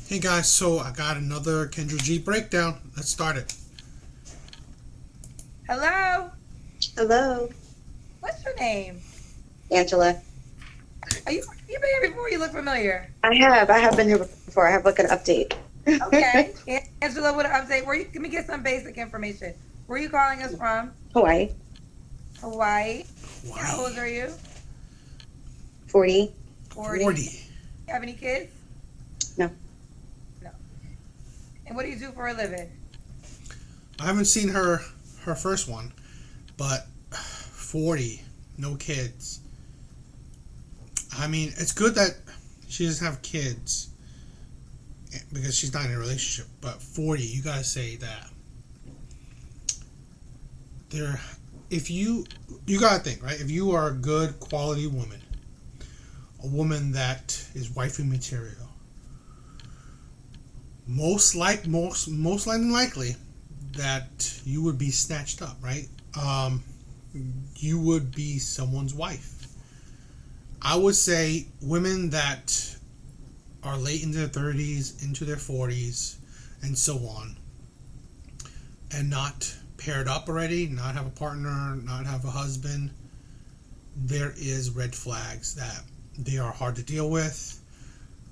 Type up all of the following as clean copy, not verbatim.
Hey guys, so I got another Kendra G breakdown. Let's start it. Hello? Hello, What's your name? Angela. You been here before? You look familiar. I have been here before. I have like an update. Okay. Angela, what an update. Let me get some basic information. Where are you calling us from? Hawaii, Hawaii. How Why? old are you? 40. 40. 40. You have any kids? No. No. And what do you do for a living? I haven't seen her first one, but 40, no kids. I mean, it's good that she doesn't have kids because she's not in a relationship, but 40, you gotta say that. There, if you gotta think, right? If you are a good quality woman, a woman that is wifey material, most likely that you would be snatched up, right? You would be someone's wife. I would say women that are late into their 30s, into their 40s, and so on, and not paired up already, not have a partner, not have a husband, there is red flags that they are hard to deal with.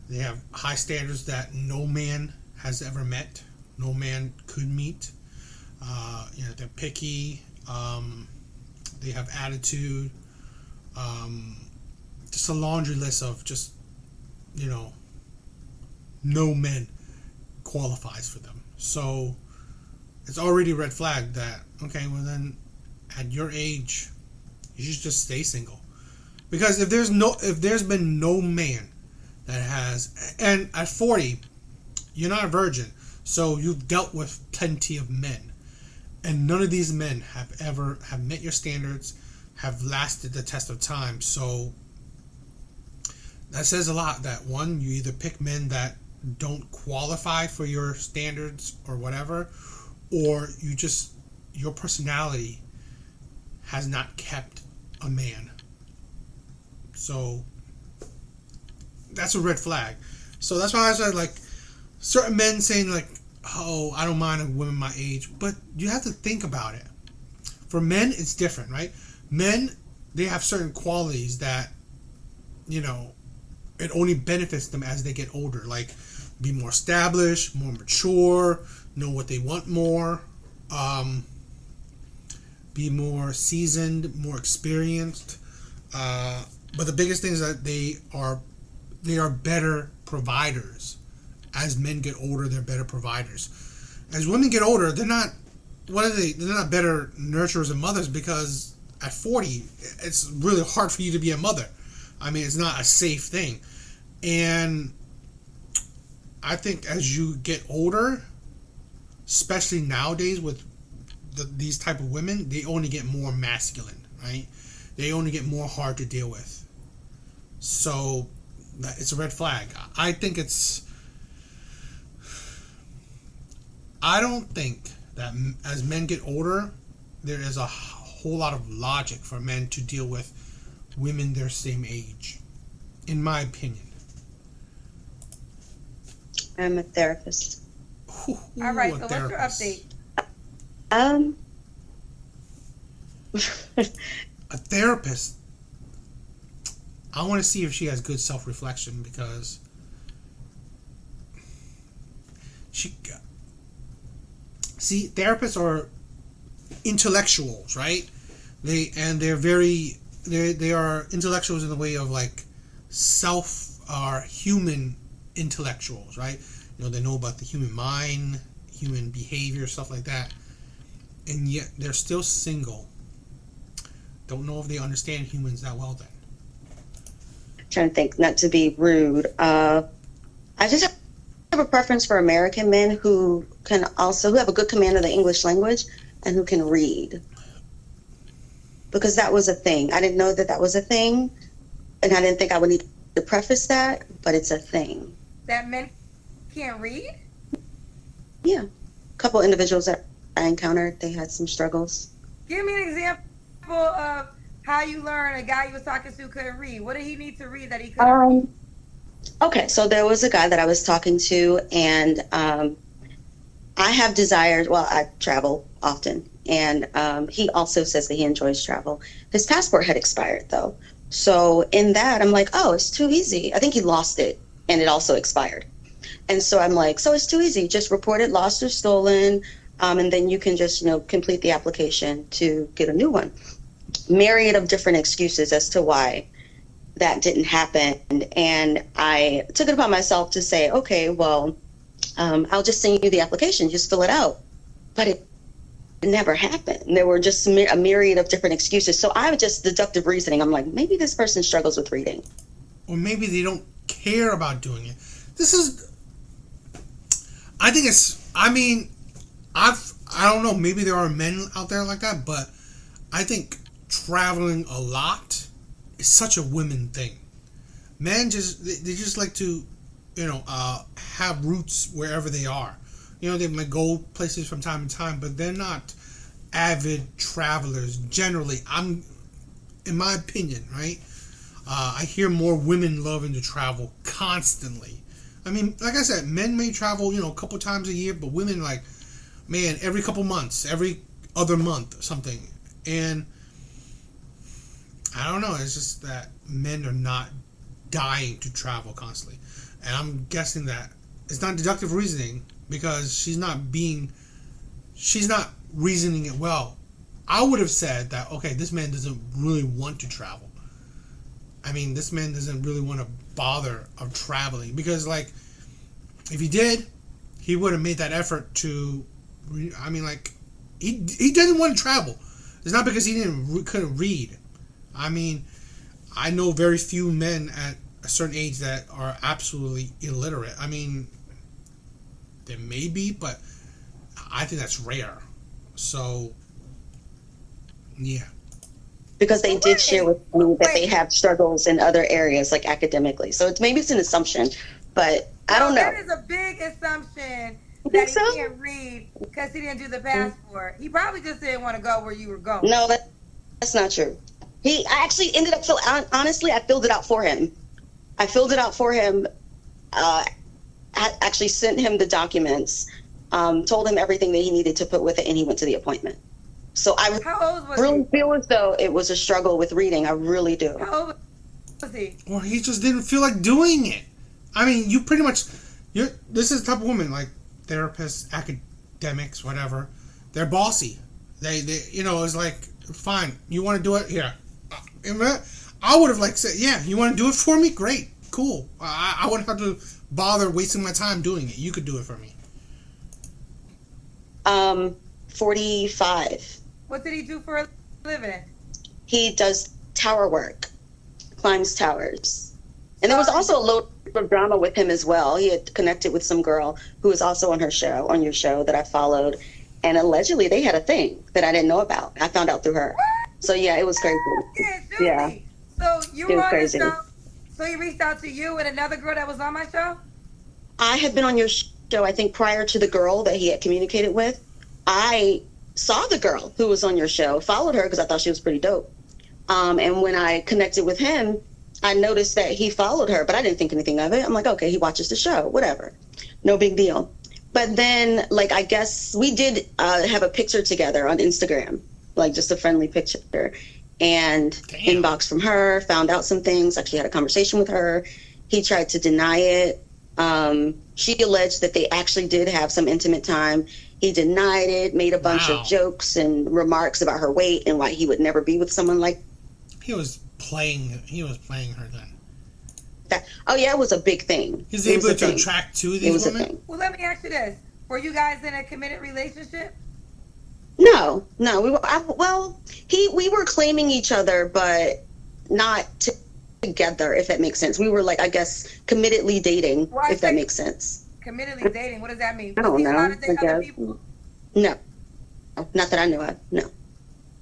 They have high standards that no man has ever met, no man could meet. They're picky. They have attitude. Just a laundry list of just, you know, no men qualifies for them. So it's already a red flag that, okay, well then at your age, you should just stay single. Because if there's been no man that has, and at 40, you're not a virgin, so you've dealt with plenty of men, and none of these men have met your standards, have lasted the test of time. So that says a lot. That one, you either pick men that don't qualify for your standards or whatever, or your personality has not kept a man. So that's a red flag. So that's why I said, like, certain men saying, like, oh, I don't mind a woman my age, but you have to think about it. For men, it's different, right? Men, they have certain qualities that, it only benefits them as they get older, like be more established, more mature, know what they want more, be more seasoned, more experienced. But the biggest thing is that they are better providers. As men get older, they're better providers. As women get older, they're not. What are they? They're not better nurturers and mothers, because at 40, it's really hard for you to be a mother. I mean, it's not a safe thing. And I think as you get older, especially nowadays with these type of women, they only get more masculine, right? They only get more hard to deal with. So it's a red flag. I don't think that as men get older, there is a whole lot of logic for men to deal with women their same age, in my opinion. I'm a therapist. Ooh, All right, a so therapist. what's Um, A therapist. I want to see if she has good self-reflection, because she see, therapists are intellectuals, right? They are intellectuals in the way of, like, human intellectuals, right? They know about the human mind, human behavior, stuff like that, and yet they're still single. Don't know if they understand humans that well then. trying to think, not to be rude. I just have a preference for American men who have a good command of the English language and who can read. Because that was a thing. I didn't know that was a thing, and I didn't think I would need to preface that, but it's a thing. that men can't read? Yeah. A couple individuals that I encountered, they had some struggles. Give me an example of how you learn a guy you was talking to couldn't read. What did he need to read that he couldn't read? Okay, so there was a guy that I was talking to, and I have desires. Well, I travel often, and he also says that he enjoys travel. His passport had expired, though. So in that, I'm like, oh, it's too easy. I think he lost it, and it also expired. And so I'm like, so it's too easy. Just report it lost or stolen, and then you can just, complete the application to get a new one. Myriad of different excuses as to why that didn't happen. And I took it upon myself to say, okay, well, I'll just send you the application, just fill it out. But it never happened. There were just a myriad of different excuses. So I was just deductive reasoning. I'm like, maybe this person struggles with reading. Or maybe they don't care about doing it. I think it's, I don't know, maybe there are men out there like that, but I think traveling a lot is such a women thing. Men they just like to, have roots wherever they are. They might go places from time to time, but they're not avid travelers generally. In my opinion, right? I hear more women loving to travel constantly. Like I said, men may travel, a couple times a year, but women every couple months, every other month or something. And I don't know, it's just that men are not dying to travel constantly. And I'm guessing that it's not deductive reasoning because she's not reasoning it well. I would have said that, okay, this man doesn't really want to travel. This man doesn't really want to bother of traveling because, if he did, he would have made that effort to. He doesn't want to travel. It's not because he couldn't read. I know very few men at a certain age that are absolutely illiterate. There may be, but I think that's rare. So, yeah. Because they did share with me that they have struggles in other areas, like academically. So maybe it's an assumption, but I don't know. That is a big assumption think that he so? can't read because he didn't do the passport. He probably just didn't want to go where you were going. No, that's not true. I actually ended up honestly, I filled it out for him. I actually sent him the documents, told him everything that he needed to put with it, and he went to the appointment. So I How old was really he? feel as though it was a struggle with reading. I really do. How old was he? Or he just didn't feel like doing it. You pretty much, this is the type of woman, like therapists, academics, whatever. They're bossy. They it's like, fine, you want to do it? Here. I would have said, yeah, you want to do it for me? Great, cool. I wouldn't have to bother wasting my time doing it. You could do it for me. 45. What did he do for a living? He does tower work, climbs towers. And there was also a little bit of drama with him as well. He had connected with some girl who was also on your show that I followed. And allegedly they had a thing that I didn't know about. I found out through her. So yeah, it was crazy. Yeah. So you It were was on crazy. the show. So he reached out to you and another girl that was on my show? I had been on your show, I think, prior to the girl that he had communicated with. I saw the girl who was on your show, followed her because I thought she was pretty dope. And when I connected with him, I noticed that he followed her, but I didn't think anything of it. I'm like, okay, he watches the show, whatever. No big deal. But then, I guess we did have a picture together on Instagram, just a friendly picture. And inbox from her, found out some things, actually had a conversation with her. He tried to deny it. She alleged that they actually did have some intimate time. He denied it, made a bunch of jokes and remarks about her weight and why he would never be with someone like He was playing her then. that. Oh yeah, it was a big thing. He's It was able a to thing. attract to It these was a women? thing. Well, let me ask you this. Were you guys in a committed relationship? No, we were. We were claiming each other, but not together. If that makes sense, we were I guess, committedly dating. Well, if that makes sense. Committedly dating, what does that mean? I don't Was he know. allowed to date I other guess. people? No, not that I knew of. No.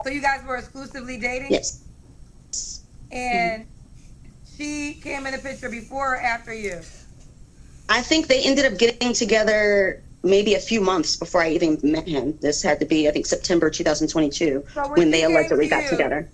So you guys were exclusively dating? Yes. And she came in the picture before or after you? I think they ended up getting together maybe a few months before I even met him. This had to be, I think, September 2022 So when they she came allegedly to got you- together.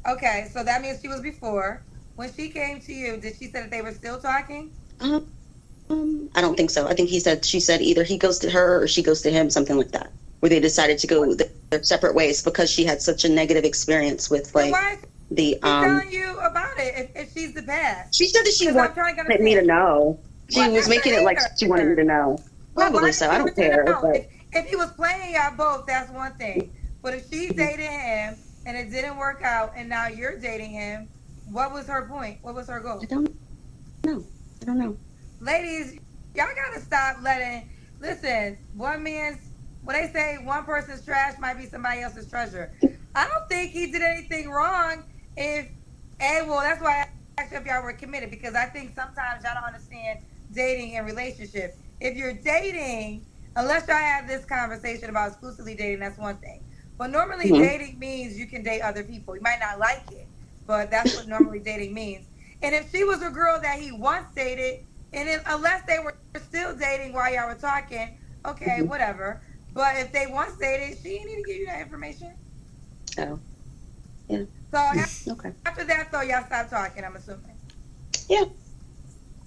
Okay, so that means she was before. When she came to you, did she say that they were still talking? I don't think so. I think she said either he goes to her or she goes to him, something like that. Where they decided to go their separate ways because she had such a negative experience with But why is the she telling you about it if she's the bad? She said that she 'Cause I'm trying to wanted me to understand. know. She Well, was that's making it like anger. she wanted me to know. Well, why Probably did so. she I want don't you to care. know? But If he was playing y'all both, that's one thing. But if she's dating him and it didn't work out, and now you're dating him, what was her point? What was her goal? I don't know. I don't know. Ladies, y'all gotta stop letting. Listen, one man's. When they say one person's trash might be somebody else's treasure, I don't think he did anything wrong. Well, that's why I asked you if y'all were committed, because I think sometimes y'all don't understand dating and relationship. If you're dating, unless y'all have this conversation about exclusively dating, that's one thing. But normally Mhm. dating means you can date other people. You might not like it, but that's what normally dating means. And if she was a girl that he once dated, unless they were still dating while y'all were talking, okay, Mhm. whatever. But if they once dated, she didn't need to give you that information. Oh, So okay. after that, though, y'all stopped talking, I'm assuming. Yeah.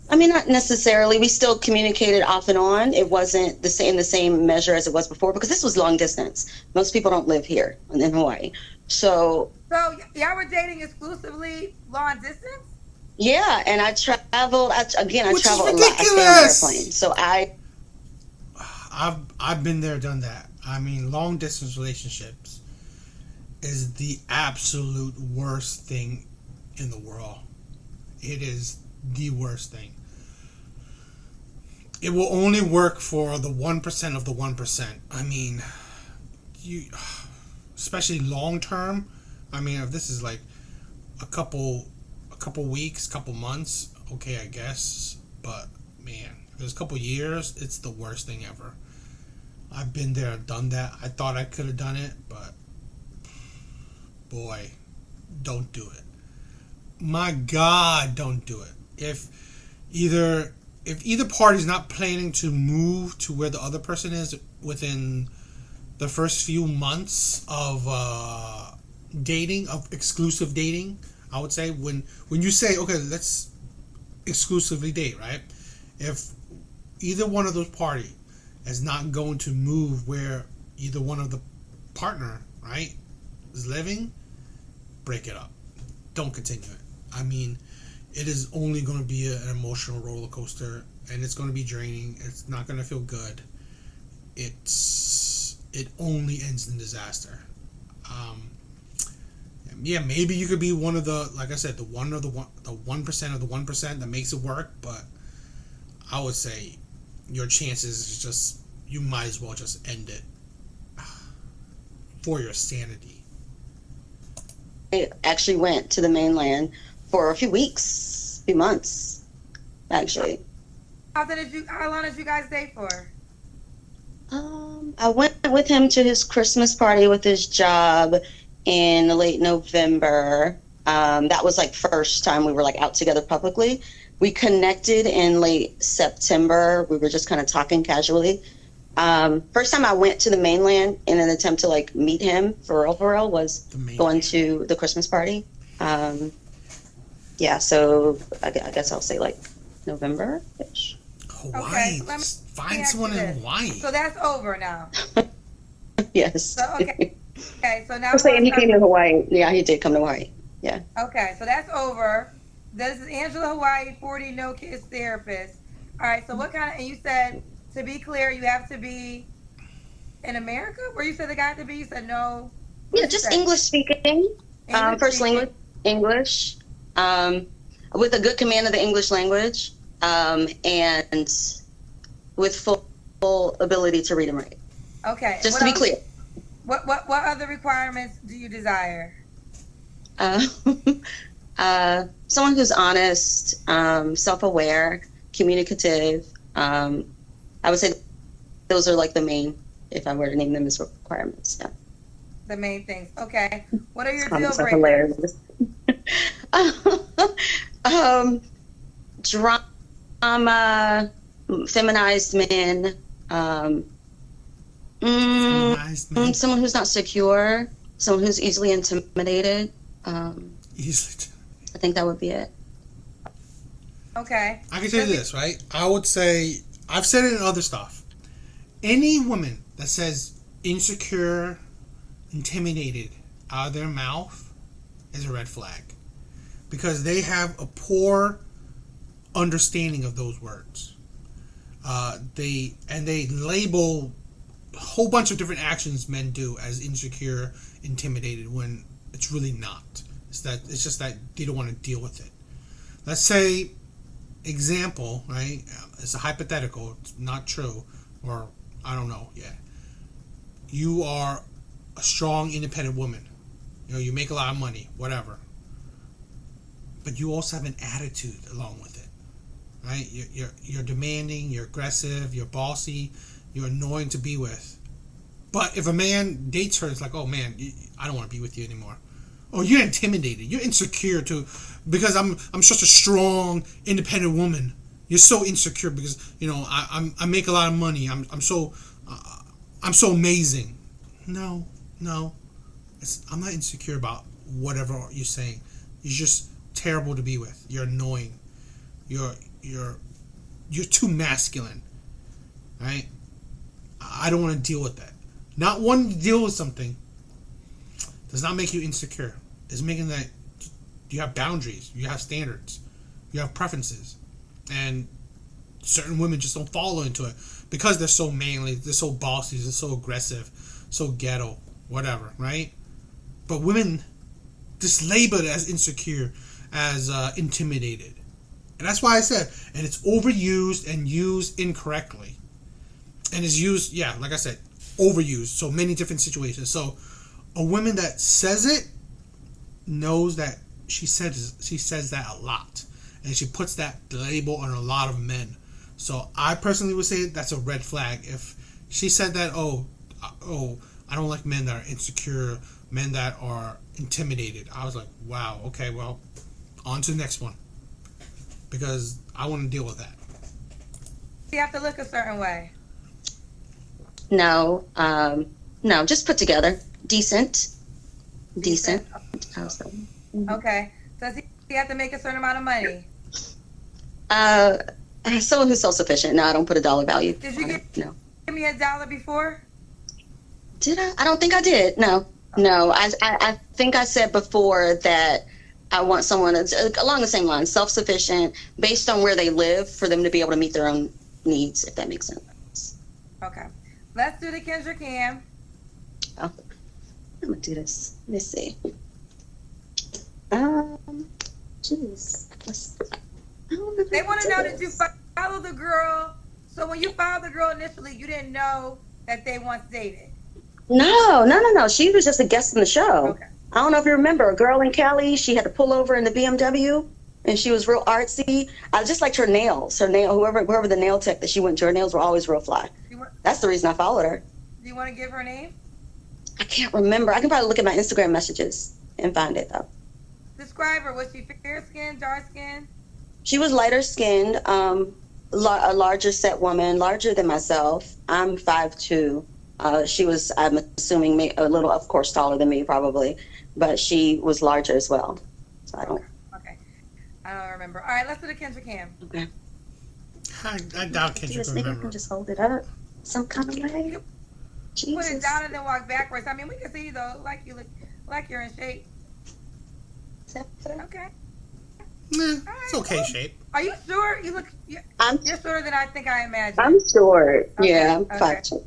I mean, not necessarily. We still communicated off and on. It wasn't the same measure as it was before because this was long distance. Most people don't live here in Hawaii. So So y'all were dating exclusively long distance? yeah, and I traveled. I Which is traveled a lot. I stay on an ridiculous. airplane. So I've been there, done that. I mean, long distance relationships is the absolute worst thing in the world. It is the worst thing. It will only work for the 1% of the 1%. I mean, especially long term. I mean, if this is like a couple weeks, couple months, okay, I guess. But man, if it's a couple years, it's the worst thing ever. I've been there, done that. I thought I could have done it, but boy, don't do it. My God, don't do it. If either party's not planning to move to where the other person is within the first few months of dating, of exclusive dating, I would say when you say, okay, let's exclusively date, right? If either one of those parties is not going to move where either one of the partner, right, is living, break it up. Don't continue it. I mean, it is only going to be an emotional roller coaster, and it's going to be draining. It's not going to feel good. It only ends in disaster. Yeah, maybe you could be one of the, like I said, the 1% of the 1% that makes it work, but I would say your chances is just, you might as well just end it for your sanity. I actually went to the mainland for a few weeks, few months, actually. How long did you guys date for? I went with him to his Christmas party with his job in late November. That was like first time we were like out together publicly. We connected in late September. We were just kind of talking casually. First time I went to the mainland in an attempt to like meet him for real was going to the Christmas party. Yeah, so I guess I'll say like November-ish. Hawaii. Okay, let me Find ask someone you in this. Hawaii. So that's over now. Yes. So, okay. Okay, so now I'm saying he we'll came to Hawaii. Yeah, he did come to Hawaii. Yeah. Okay, so that's over. This is Angela Hawaii, 40 No Kids therapist. All right, so what kind of, and you said, to be clear, you have to be in America? Where you said the guy had to be? You said no. Yeah, just English speaking. First language, English. With a good command of the English language, and with full ability to read and write. Okay. Just to be clear. What other requirements do you desire? Someone who's honest, self-aware, communicative. I would say those are like the main, if I were to name them as requirements. Yeah. The main things. Okay. What are your deal Comments are breakers? hilarious. Drama, feminized men. Feminized men. Someone who's not secure, someone who's easily intimidated. Easily. I think that would be it. Okay. I can say this, right? I would say, I've said it in other stuff. Any woman that says insecure, intimidated out of their mouth is a red flag. Because they have a poor understanding of those words. They label a whole bunch of different actions men do as insecure, intimidated, when it's really not. It's just that they don't want to deal with it. Let's say, example, right? It's a hypothetical. It's not true, or I don't know. Yeah, you are a strong, independent woman. You know, you make a lot of money, whatever. But you also have an attitude along with it, right? You're demanding, you're aggressive, you're bossy, you're annoying to be with. But if a man dates her, it's like, oh man, I don't want to be with you anymore. Oh, you're intimidated. You're insecure too, because I'm such a strong, independent woman. You're so insecure because I make a lot of money. I'm so amazing. No, I'm not insecure about whatever you're saying. You're just terrible to be with. You're annoying. You're too masculine. Right? I don't want to deal with that. Not wanting to deal with something does not make you insecure. It's making that you have boundaries, you have standards, you have preferences, and certain women just don't follow into it because they're so manly, they're so bossy, they're so aggressive, so ghetto, whatever, right? But women just label it as insecure, as intimidated, and that's why I said, and it's overused and used incorrectly, and is used, yeah, like I said, overused, so many different situations. So a woman that says it knows that she says that a lot, and she puts that label on a lot of men. So I personally would say that's a red flag. If she said that, oh, I don't like men that are insecure, men that are intimidated. I was like, wow, okay, well, on to the next one, because I want to deal with that. You have to look a certain way. No, just put together. Decent. Okay. Does he have to make a certain amount of money? Someone who's self-sufficient. No, I don't put a dollar value. Did you give me $1 before? Did I? I don't think I did. No. I think I said before that I want someone that's along the same lines, self-sufficient, based on where they live, for them to be able to meet their own needs, if that makes sense. Okay. Let's do the Kendra Cam. Oh, I'm gonna do this. Let's see. Jeez. They want to know that you follow the girl. So when you followed the girl initially, you didn't know that they once dated. No. She was just a guest in the show. Okay. I don't know if you remember, a girl in Cali, she had to pull over in the BMW, and she was real artsy. I just liked her nails. Whoever the nail tech that she went to, her nails were always real fly. That's the reason I followed her. Do you want to give her a name? I can't remember. I can probably look at my Instagram messages and find it, though. Describe her. Was she fair skinned, dark skinned? She was lighter skinned, a larger set woman, larger than myself. I'm 5'2". She was, I'm assuming, a little, of course, taller than me, probably, but she was larger as well. So I don't. Okay. I don't remember. All right, let's do the Kendra Cam. Okay. I doubt Kendra can Maybe I remember. can just hold it up some kind of way. Jesus. Put it down and then walk backwards. I mean, we can see you though, like you're in shape. Okay. It's okay shape. Are you sure? You're shorter than I think I imagined. I'm short. Okay, Yeah, I'm okay. 5'2". All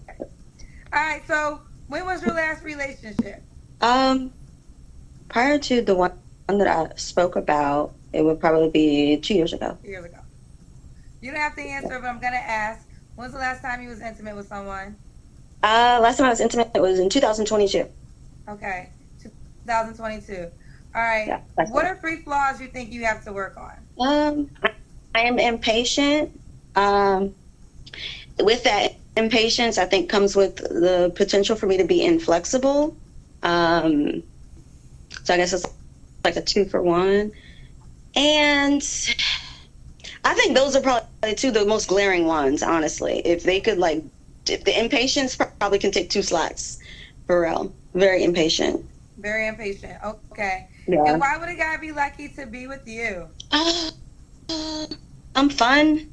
right. So when was your last relationship? Prior to the one that I spoke about, it would probably be 2 years ago. 2 years ago. You don't have to answer, but I'm gonna ask. When's the last time you was intimate with someone? Last time I was intimate, it was in 2022. Okay, 2022. All right. Yeah, What are 3 flaws you think you have to work on? I am impatient. With that impatience, I think comes with the potential for me to be inflexible. So I guess it's like a 2 for 1. And I think those are probably 2 of the most glaring ones, honestly. If they could, if the impatience probably can take 2 slots, for real. Very impatient. Very impatient. Okay. Yeah. And why would a guy be lucky to be with you? I'm fun,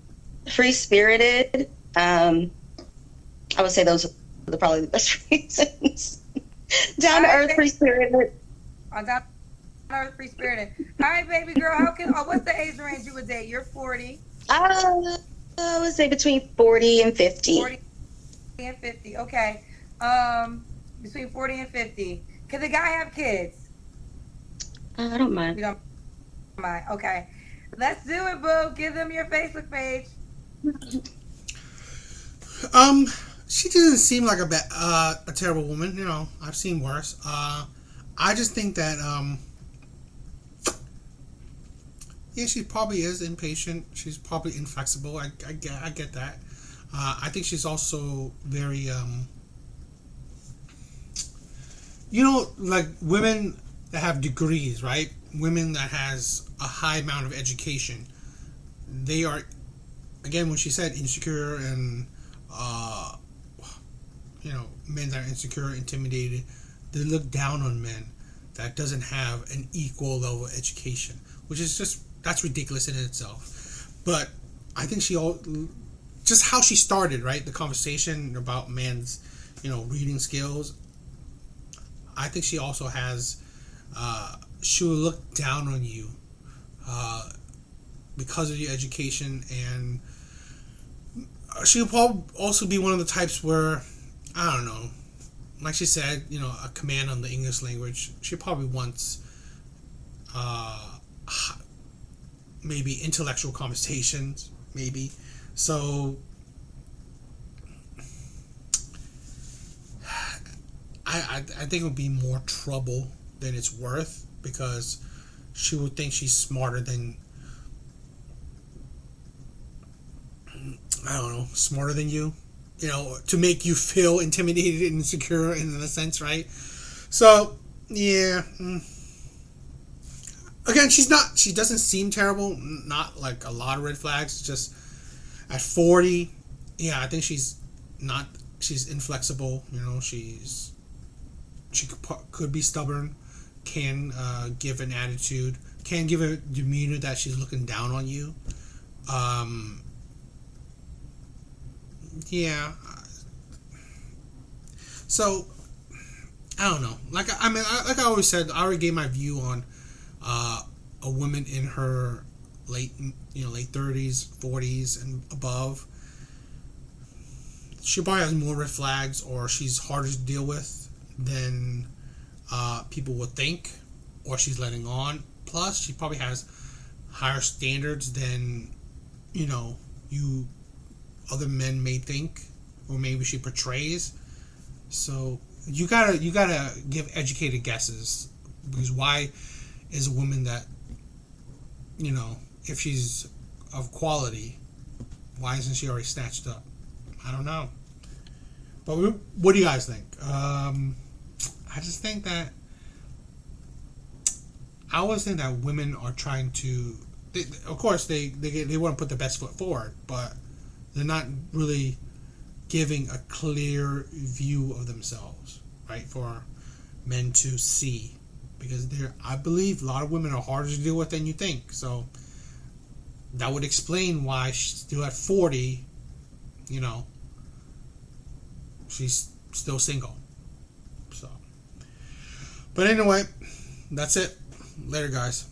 free spirited. I would say those are probably the best reasons. Down All to right, earth, free spirited. on top of earth, free spirited. All right, baby girl. How can? Oh, what's the age range you would date? You're 40, I would say between 40 and 50. 40 and 50. Okay. Between 40 and 50. Can the guy have kids? I don't You mind. don't mind. Okay. Let's do it, boo. Give them your Facebook page. She doesn't seem like a terrible woman. You know, I've seen worse. I just think that yeah, she probably is impatient. She's probably inflexible. I get that. I think she's also very you know, like women that have degrees, right? Women that has a high amount of education. They are, again, when she said insecure and you know, men that are insecure, intimidated, they look down on men that doesn't have an equal level of education, which is just, that's ridiculous in itself. But I think just how she started, right, the conversation about men's, you know, reading skills. I think she also has, she will look down on you because of your education, and she'll probably also be one of the types where, I don't know, like she said, you know, a command on the English language. She probably wants maybe intellectual conversations, maybe. So I think it would be more trouble than it's worth, because she would think she's smarter than, I don't know, smarter than you, you know, to make you feel intimidated and insecure in a sense, right? So, yeah. Again, she doesn't seem terrible, not like a lot of red flags, just at 40, yeah, I think she's inflexible, you know, she could be stubborn, can give an attitude, can give a demeanor that she's looking down on you. Yeah. So I don't know. Like I always said, I already gave my view on a woman in her late 30s, 40s, and above. She probably has more red flags, or she's harder to deal with than people would think, or she's letting on. Plus, she probably has higher standards than, you know, other men may think, or maybe she portrays. So you gotta give educated guesses, because why is a woman that, you know, if she's of quality, why isn't she already snatched up? I don't know. But what do you guys think? I just think that I always think that women are trying to. Of course, they want to put the best foot forward, but they're not really giving a clear view of themselves, right, for men to see. Because I believe a lot of women are harder to deal with than you think. So that would explain why she's still at 40, you know, she's still single. So, but anyway, that's it. Later, guys.